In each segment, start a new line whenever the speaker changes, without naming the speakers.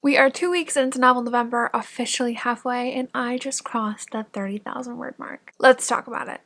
We are 2 weeks into Novel November, officially halfway, and I just crossed the 30,000 word mark. Let's talk about it.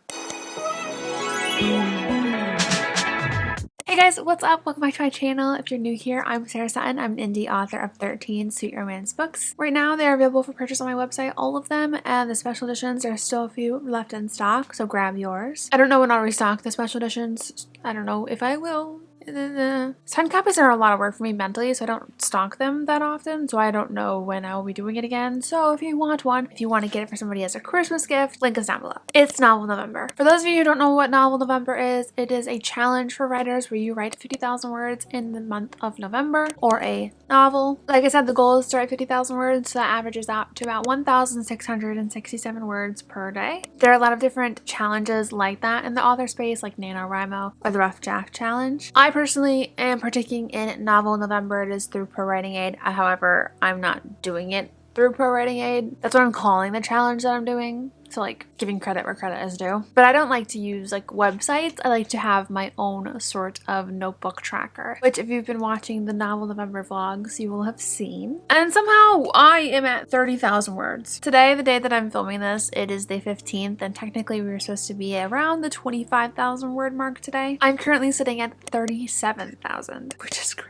Hey guys, what's up? Welcome back to my channel. If you're new here, I'm Sarah Sutton. I'm an indie author of 13 sweet romance books. Right now, they are available for purchase on my website, all of them, and the special editions, there's still a few left in stock, so grab yours. I don't know when I'll restock the special editions. I don't know if I will. 10 copies are a lot of work for me mentally, so I don't stock them that often, so I don't know when I will be doing it again. So if you want one, if you want to get it for somebody as a Christmas gift, link is down below. It's Novel November. For those of you who don't know what Novel November is, it is a challenge for writers where you write 50,000 words in the month of November, or a novel. Like I said, the goal is to write 50,000 words, so that averages out to about 1,667 words per day. There are a lot of different challenges like that in the author space, like NaNoWriMo or the Rough Draft Challenge. I personally am partaking in Novel November. It is through Pro Writing Aid. However, I'm not doing it through Pro Writing Aid. That's what I'm calling the challenge that I'm doing. So like giving credit where credit is due. But I don't like to use like websites. I like to have my own sort of notebook tracker, which if you've been watching the Novel November vlogs, you will have seen. And somehow I am at 30,000 words. Today, the day that I'm filming this, it is the 15th, and technically we were supposed to be around the 25,000 word mark today. I'm currently sitting at 37,000, which is crazy.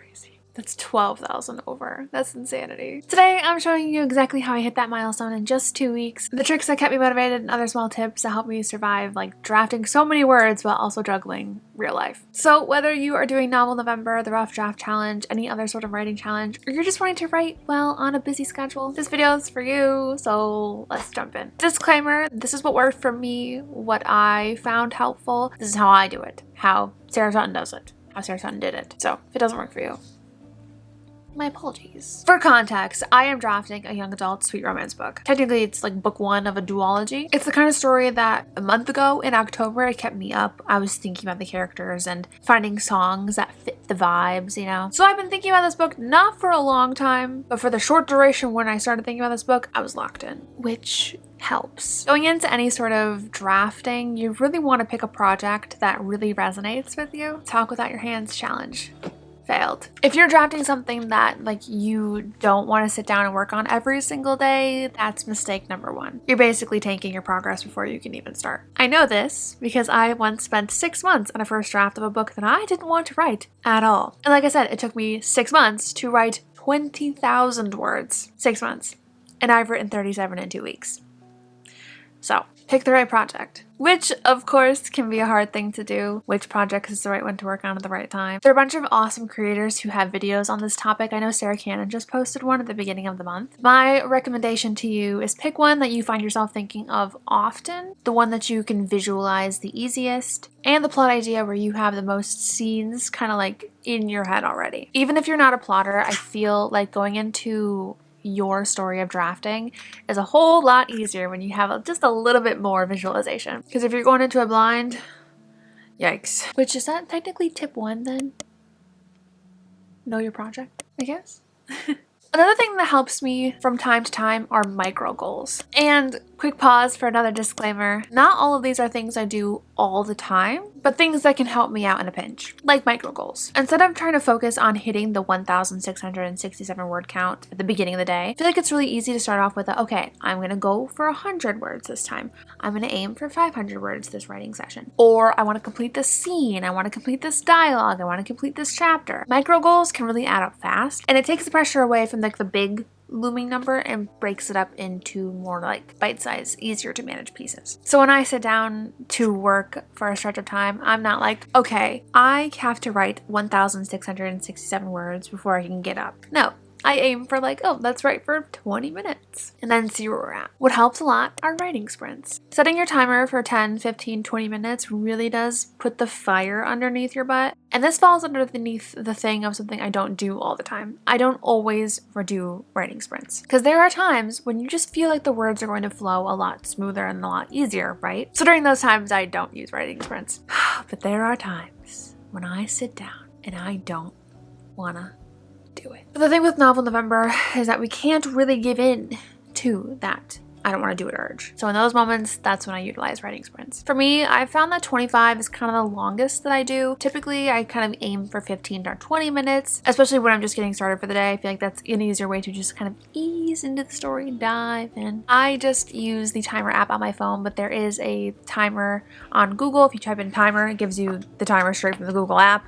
That's 12,000 over. That's insanity. Today, I'm showing you exactly how I hit that milestone in just 2 weeks, the tricks that kept me motivated, and other small tips that help me survive like drafting so many words while also juggling real life. So whether you are doing Novel November, the Rough Draft Challenge, any other sort of writing challenge, or you're just wanting to write well on a busy schedule, this video is for you, so let's jump in. Disclaimer, this is what worked for me, what I found helpful. This is how I do it, how Sarah Sutton does it, how Sarah Sutton did it. So if it doesn't work for you, my apologies. For context, I am drafting a young adult sweet romance book. Technically, it's like book 1 of a duology. It's the kind of story that a month ago in October, it kept me up. I was thinking about the characters and finding songs that fit the vibes, you know? So I've been thinking about this book not for a long time, but for the short duration when I started thinking about this book, I was locked in, which helps. Going into any sort of drafting, you really want to pick a project that really resonates with you. Talk without your hands challenge. Failed. If you're drafting something that like you don't want to sit down and work on every single day, that's mistake number 1. You're basically tanking your progress before you can even start. I know this because I once spent 6 months on a first draft of a book that I didn't want to write at all. And like I said, it took me 6 months to write 20,000 words. 6 months. And I've written 37 in 2 weeks. So pick the right project, which of course can be a hard thing to do. Which project is the right one to work on at the right time? There are a bunch of awesome creators who have videos on this topic. I know Sarah Cannon just posted one at the beginning of the month. My recommendation to you is pick one that you find yourself thinking of often, the one that you can visualize the easiest, and the plot idea where you have the most scenes kind of like in your head already. Even if you're not a plotter, I feel like going into your story of drafting is a whole lot easier when you have just a little bit more visualization. Because if you're going into a blind, yikes. Which is that technically tip 1 then? Know your project, I guess? Another thing that helps me from time to time are micro goals. And quick pause for another disclaimer. Not all of these are things I do all the time, but things that can help me out in a pinch, like micro goals. Instead of trying to focus on hitting the 1,667 word count at the beginning of the day, I feel like it's really easy to start off with okay, I'm gonna go for 100 words this time. I'm gonna aim for 500 words this writing session. Or I wanna complete this scene, I wanna complete this dialogue, I wanna complete this chapter. Micro goals can really add up fast, and it takes the pressure away from like the big looming number and breaks it up into more like bite-sized, easier to manage pieces. So when I sit down to work for a stretch of time, I'm not like, okay, I have to write 1,667 words before I can get up. No. I aim for like, oh, let's write for 20 minutes and then see where we're at. What helps a lot are writing sprints. Setting your timer for 10, 15, 20 minutes really does put the fire underneath your butt. And this falls underneath the thing of something I don't do all the time. I don't always do writing sprints because there are times when you just feel like the words are going to flow a lot smoother and a lot easier, right? So during those times, I don't use writing sprints. But there are times when I sit down and I don't wanna do it. But the thing with Novel November is that we can't really give in to that I don't want to do it urge. So in those moments, that's when I utilize writing sprints. For me, I found that 25 is kind of the longest that I do. Typically, I kind of aim for 15 or 20 minutes, especially when I'm just getting started for the day. I feel like that's an easier way to just kind of ease into the story and dive in. I just use the timer app on my phone, but there is a timer on Google. If you type in timer, it gives you the timer straight from the Google app,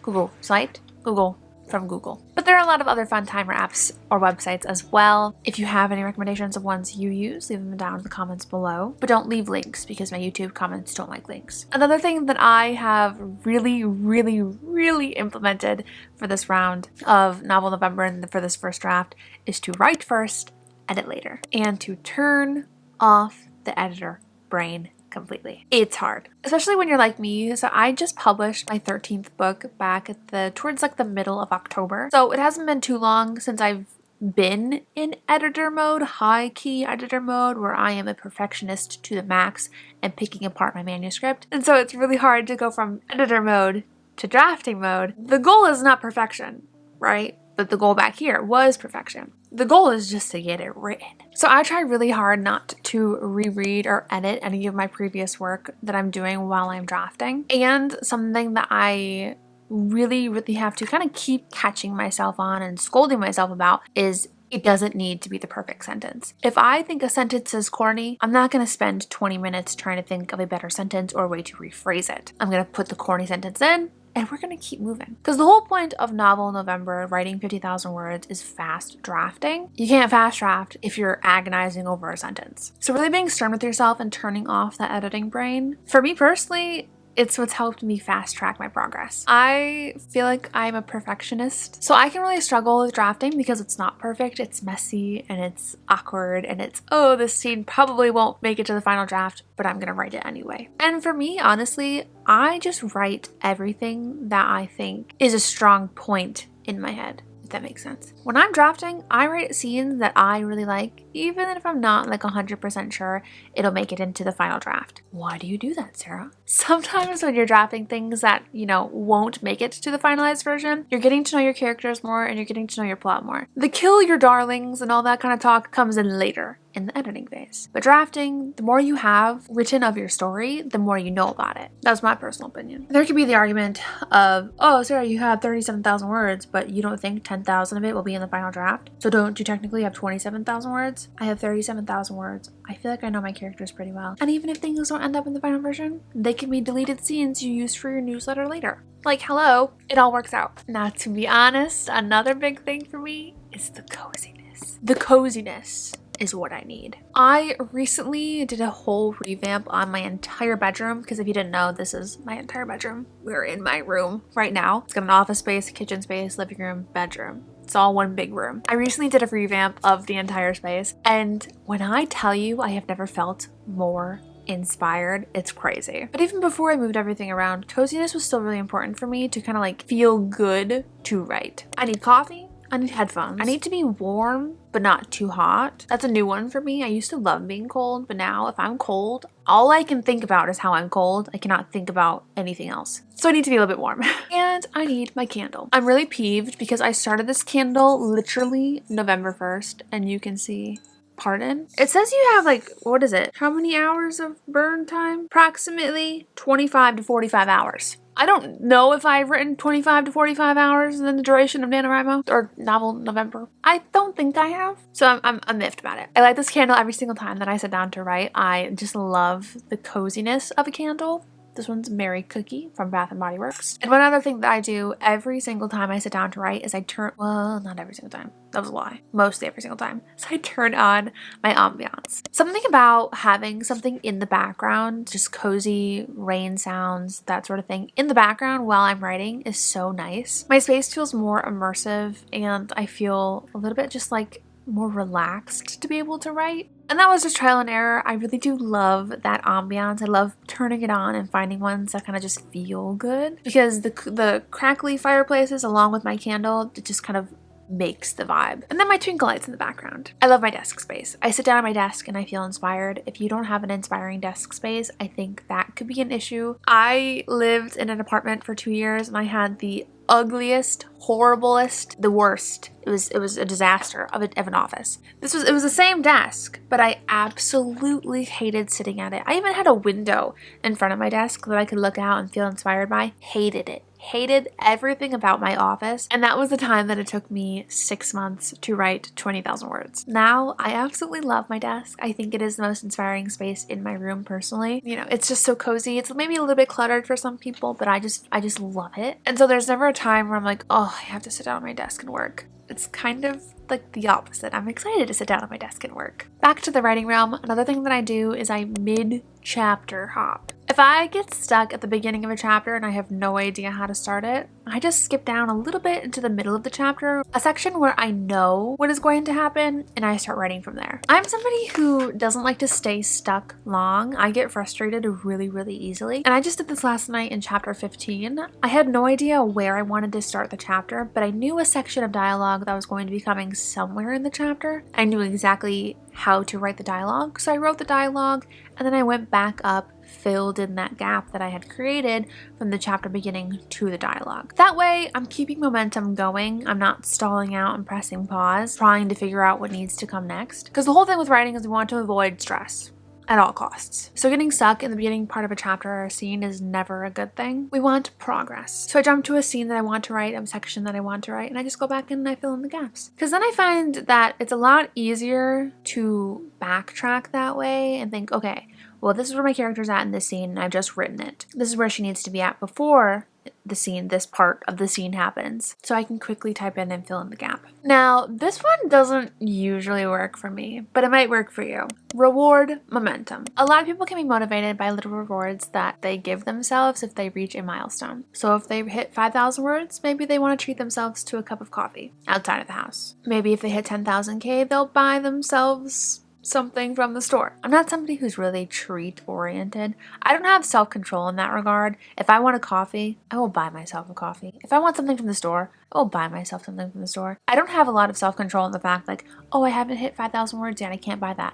Google site, Google from Google. But there are a lot of other fun timer apps or websites as well. If you have any recommendations of ones you use, leave them down in the comments below. But don't leave links because my YouTube comments don't like links. Another thing that I have really implemented for this round of Novel November and for this first draft is to write first, edit later, and to turn off the editor brain completely. It's hard, especially when you're like me. So I just published my 13th book back at towards like the middle of October. So it hasn't been too long since I've been in editor mode, high key editor mode, where I am a perfectionist to the max and picking apart my manuscript. And so it's really hard to go from editor mode to drafting mode. The goal is not perfection, right? But the goal back here was perfection. The goal is just to get it written. So I try really hard not to reread or edit any of my previous work that I'm doing while I'm drafting. And something that I really have to kind of keep catching myself on and scolding myself about is it doesn't need to be the perfect sentence. If I think a sentence is corny, I'm not going to spend 20 minutes trying to think of a better sentence or a way to rephrase it. I'm going to put the corny sentence in, and we're going to keep moving. Because the whole point of Novel November, writing 50,000 words, is fast drafting. You can't fast draft if you're agonizing over a sentence. So really being stern with yourself and turning off that editing brain. For me personally, it's what's helped me fast track my progress. I feel like I'm a perfectionist, so I can really struggle with drafting because it's not perfect, it's messy, and it's awkward, and it's, oh, this scene probably won't make it to the final draft, but I'm gonna write it anyway. And for me, honestly, I just write everything that I think is a strong point in my head, if that makes sense. When I'm drafting, I write scenes that I really like, even if I'm not like 100% sure it'll make it into the final draft. Why do you do that, Sarah? Sometimes when you're drafting things that, won't make it to the finalized version, you're getting to know your characters more and you're getting to know your plot more. The kill your darlings and all that kind of talk comes in later in the editing phase. But drafting, the more you have written of your story, the more you know about it. That's my personal opinion. There could be the argument of, oh, Sarah, you have 37,000 words, but you don't think 10,000 of it will be in the final draft. So don't you technically have 27,000 words? I have 37,000 words. I feel like I know my characters pretty well. And even if things don't end up in the final version, they can be deleted scenes you use for your newsletter later. Like, hello, it all works out. Now, to be honest, another big thing for me is the coziness. The coziness is what I need. I recently did a whole revamp on my entire bedroom because if you didn't know, this is my entire bedroom. We're in my room right now. It's got an office space, kitchen space, living room, bedroom. It's all one big room. I recently did a revamp of the entire space, and when I tell you I have never felt more inspired, it's crazy. But even before I moved everything around, coziness was still really important for me to kind of like feel good to write. I need coffee. I need headphones. I need to be warm, but not too hot. That's a new one for me. I used to love being cold, but now if I'm cold, all I can think about is how I'm cold. I cannot think about anything else. So I need to be a little bit warm. And I need my candle. I'm really peeved because I started this candle literally November 1st, and you can see, pardon? It says you have like, what is it? How many hours of burn time? Approximately 25 to 45 hours. I don't know if I've written 25 to 45 hours in the duration of NaNoWriMo or Novel November. I don't think I have. So I'm miffed about it. I light this candle every single time that I sit down to write. I just love the coziness of a candle. This one's Mary Cookie from Bath & Body Works. And one other thing that I do every single time I sit down to write is well, not every single time. That was a lie. Mostly every single time. So I turn on my ambiance. Something about having something in the background, just cozy rain sounds, that sort of thing, in the background while I'm writing is so nice. My space feels more immersive and I feel a little bit just like more relaxed to be able to write. And that was just trial and error. I really do love that ambiance. I love turning it on and finding ones that kind of just feel good because the crackly fireplaces along with my candle, it just kind of makes the vibe. And then my twinkle lights in the background. I love my desk space. I sit down at my desk and I feel inspired. If you don't have an inspiring desk space, I think that could be an issue. I lived in an apartment for 2 years and I had the ugliest, horriblest, the worst. It was a disaster of an office. It was the same desk, but I absolutely hated sitting at it. I even had a window in front of my desk that I could look out and feel inspired by. Hated it. Hated everything about my office, and that was the time that it took me 6 months to write 20,000 words. Now, I absolutely love my desk. I think it is the most inspiring space in my room personally. You know, it's just so cozy. It's maybe a little bit cluttered for some people, but I just love it. And so there's never a time where I'm like, oh, I have to sit down at my desk and work. It's kind of like the opposite. I'm excited to sit down at my desk and work. Back to the writing realm, another thing that I do is I mid-chapter hop. If I get stuck at the beginning of a chapter and I have no idea how to start it, I just skip down a little bit into the middle of the chapter, a section where I know what is going to happen, and I start writing from there. I'm somebody who doesn't like to stay stuck long. I get frustrated really, really easily. And I just did this last night in chapter 15. I had no idea where I wanted to start the chapter, but I knew a section of dialogue that was going to be coming somewhere in the chapter. I knew exactly how to write the dialogue, so I wrote the dialogue, and then I went back up, filled in that gap that I had created from the chapter beginning to the dialogue. That way, I'm keeping momentum going. I'm not stalling out and pressing pause, trying to figure out what needs to come next. Because the whole thing with writing is we want to avoid stress at all costs. So getting stuck in the beginning part of a chapter or a scene is never a good thing. We want progress. So I jump to a scene that I want to write, a section that I want to write, and I just go back and I fill in the gaps. Because then I find that it's a lot easier to backtrack that way and think, okay, well, this is where my character's at in this scene, and I've just written it. This is where she needs to be at before the scene, this part of the scene happens. So I can quickly type in and fill in the gap. Now, this one doesn't usually work for me, but it might work for you. Reward momentum. A lot of people can be motivated by little rewards that they give themselves if they reach a milestone. So if they hit 5,000 words, maybe they want to treat themselves to a cup of coffee outside of the house. Maybe if they hit 10,000K, they'll buy themselves something from the store. I'm not somebody who's really treat oriented. I don't have self-control in that regard. If I want a coffee, I will buy myself a coffee. If I want something from the store, I will buy myself something from the store. I don't have a lot of self-control in the fact like, oh, I haven't hit 5,000 words yet, I can't buy that.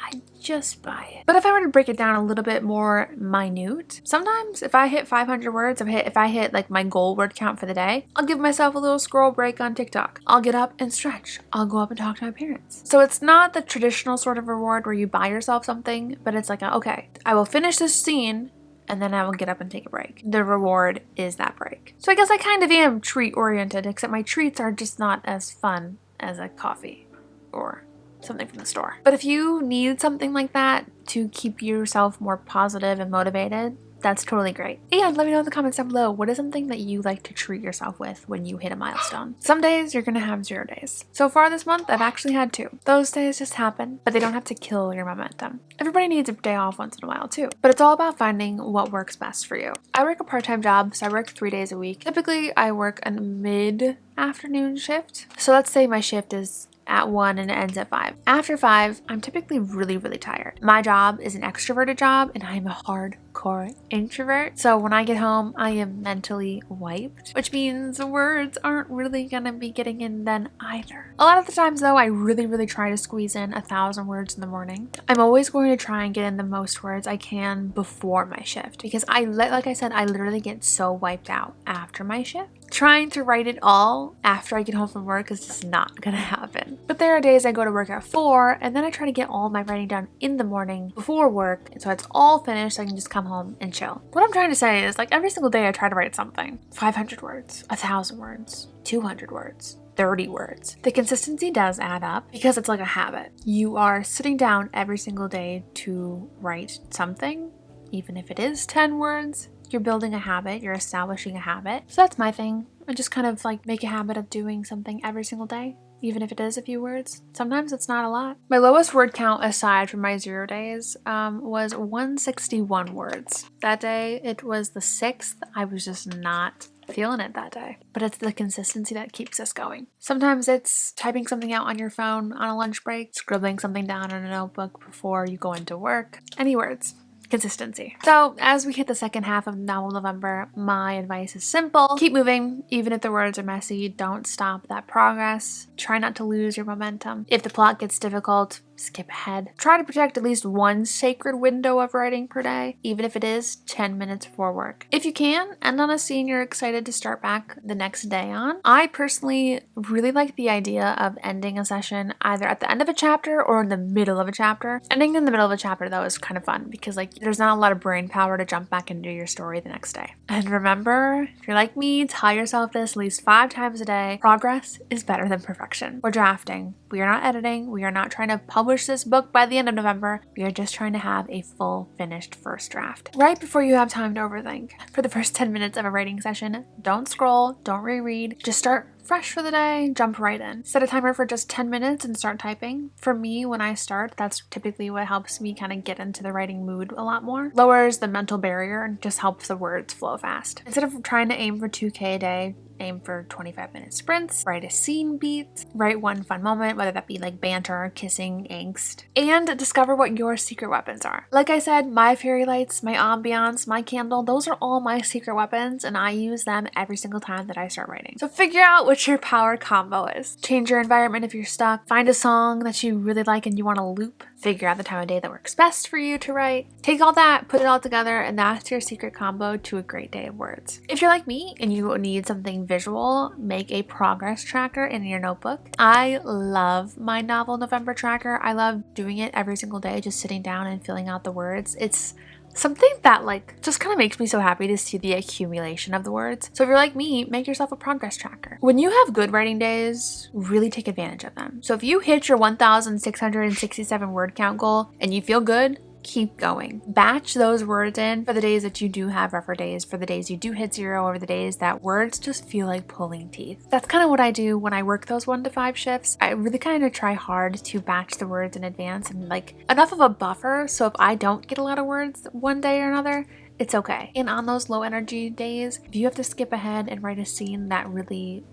I just buy it. But if I were to break it down a little bit more minute, sometimes if I hit 500 words, if I hit like my goal word count for the day, I'll give myself a little scroll break on TikTok. I'll get up and stretch. I'll go up and talk to my parents. So it's not the traditional sort of reward where you buy yourself something, but it's like, okay, I will finish this scene and then I will get up and take a break. The reward is that break. So I guess I kind of am treat oriented, except my treats are just not as fun as a coffee or something from the store. But if you need something like that to keep yourself more positive and motivated, that's totally great. And let me know in the comments down below, what is something that you like to treat yourself with when you hit a milestone? Some days you're gonna have 0 days. So far this month, I've actually had 2. Those days just happen, but they don't have to kill your momentum. Everybody needs a day off once in a while too. But it's all about finding what works best for you. I work a part-time job, so I work 3 days a week. Typically, I work a mid-afternoon shift. So let's say my shift is at 1 and it ends at 5. After 5, I'm typically really, really tired. My job is an extroverted job and I'm a hardcore introvert. So when I get home, I am mentally wiped, which means words aren't really gonna be getting in then either. A lot of the times though, I really, really try to squeeze in 1,000 words in the morning. I'm always going to try and get in the most words I can before my shift because like I said, I literally get so wiped out after my shift. Trying to write it all after I get home from work is just not gonna happen. But there are days I go to work at 4 and then I try to get all my writing done in the morning before work, and so it's all finished so I can just come home and chill. What I'm trying to say is like every single day I try to write something. 500 words, 1,000 words, 200 words. 30 words. The consistency does add up because it's like a habit. You are sitting down every single day to write something, even if it is 10 words. You're building a habit, you're establishing a habit. So that's my thing. I just kind of like make a habit of doing something every single day, even if it is a few words. Sometimes it's not a lot. My lowest word count aside from my 0 days was 161 words. That day, it was the 6th. I was just not feeling it that day. But it's the consistency that keeps us going. Sometimes it's typing something out on your phone on a lunch break, scribbling something down in a notebook before you go into work. Any words. consistency. So as we hit the second half of novel November, my advice is simple. Keep moving. Even if the words are messy, don't stop that progress. Try not to lose your momentum. If the plot gets difficult, skip ahead. Try to protect at least one sacred window of writing per day, even if it is 10 minutes before work. If you can, end on a scene you're excited to start back the next day on. I personally really like the idea of ending a session either at the end of a chapter or in the middle of a chapter. Ending in the middle of a chapter though is kind of fun because like there's not a lot of brain power to jump back and do your story the next day. And remember, if you're like me, tell yourself this at least 5 times a day. Progress is better than perfection. We're drafting. We are not editing. We are not trying to publish this book by the end of November. We are just trying to have a full finished first draft. Right before you have time to overthink. For the first 10 minutes of a writing session, don't scroll, don't reread, just start fresh for the day, jump right in. Set a timer for just 10 minutes and start typing. For me, when I start, that's typically what helps me kind of get into the writing mood a lot more. Lowers the mental barrier and just helps the words flow fast. Instead of trying to aim for 2K a day, aim for 25-minute sprints, write a scene beat, write one fun moment, whether that be like banter, kissing, angst, and discover what your secret weapons are. Like I said, my fairy lights, my ambiance, my candle, those are all my secret weapons and I use them every single time that I start writing. So figure out what your power combo is. Change your environment if you're stuck, find a song that you really like and you want to loop, figure out the time of day that works best for you to write. Take all that, put it all together, and that's your secret combo to a great day of words. If you're like me and you need something visual, make a progress tracker in your notebook. I love my novel November tracker. I love doing it every single day, just sitting down and filling out the words. It's something that like just kind of makes me so happy to see the accumulation of the words. So if you're like me, make yourself a progress tracker. When you have good writing days, really take advantage of them. So if you hit your 1,667 word count goal and you feel good, keep going. Batch those words in for the days that you do have rougher days, for the days you do hit 0, or the days that words just feel like pulling teeth. That's kind of what I do when I work those 1 to 5 shifts. I really kind of try hard to batch the words in advance and like enough of a buffer so if I don't get a lot of words one day or another, it's okay. And on those low energy days, if you have to skip ahead and write a scene that really,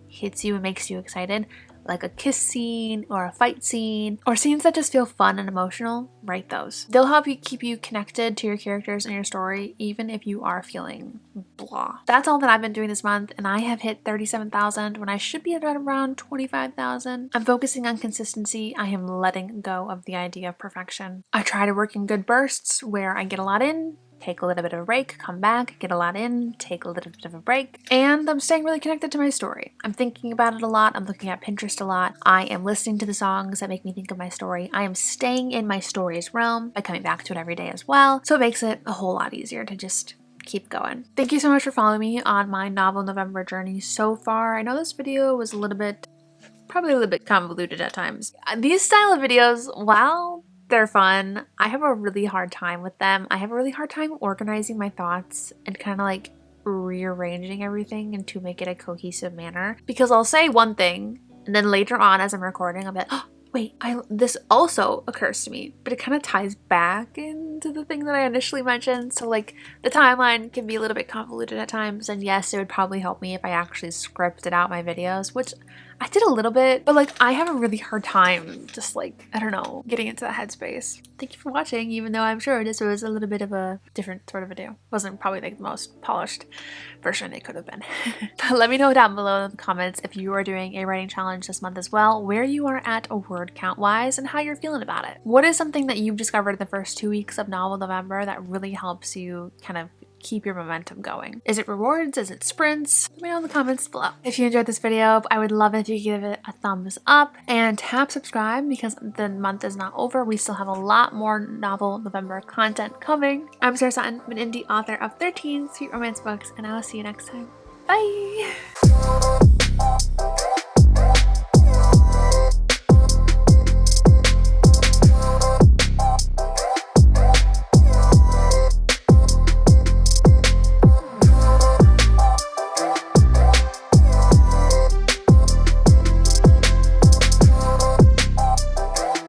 hits you and makes you excited, like a kiss scene or a fight scene or scenes that just feel fun and emotional, write those. They'll help you keep you connected to your characters and your story even if you are feeling blah. That's all that I've been doing this month and I have hit 37,000 when I should be at around 25,000. I'm focusing on consistency. I am letting go of the idea of perfection. I try to work in good bursts where I get a lot in, take a little bit of a break, come back, get a lot in, take a little bit of a break, and I'm staying really connected to my story. I'm thinking about it a lot. I'm looking at Pinterest a lot. I am listening to the songs that make me think of my story. I am staying in my story's realm by coming back to it every day as well. So it makes it a whole lot easier to just keep going. Thank you so much for following me on my novel November journey so far. I know this video was probably a little bit convoluted at times. These style of videos, while they're fun, I have a really hard time with them. I have a really hard time organizing my thoughts and kind of like rearranging everything and to make it a cohesive manner, because I'll say one thing and then later on as I'm recording I'll be like, oh wait, this also occurs to me, but it kind of ties back into the thing that I initially mentioned. So like the timeline can be a little bit convoluted at times, and yes, it would probably help me if I actually scripted out my videos, which I did a little bit, but like I have a really hard time just like, I don't know, getting into that headspace. Thank you for watching, even though I'm sure this was a little bit of a different sort of video. Wasn't probably like the most polished version it could have been. But let me know down below in the comments if you are doing a writing challenge this month as well, where you are at a word count wise and how you're feeling about it. What is something that you've discovered in the first 2 weeks of novel November that really helps you kind of keep your momentum going? Is it rewards? Is it sprints? Let me know in the comments below. If you enjoyed this video, I would love it if you give it a thumbs up and tap subscribe, because the month is not over. We still have a lot more novel November content coming. I'm Sarah Sutton, I'm an indie author of 13 sweet romance books, and I will see you next time. Bye!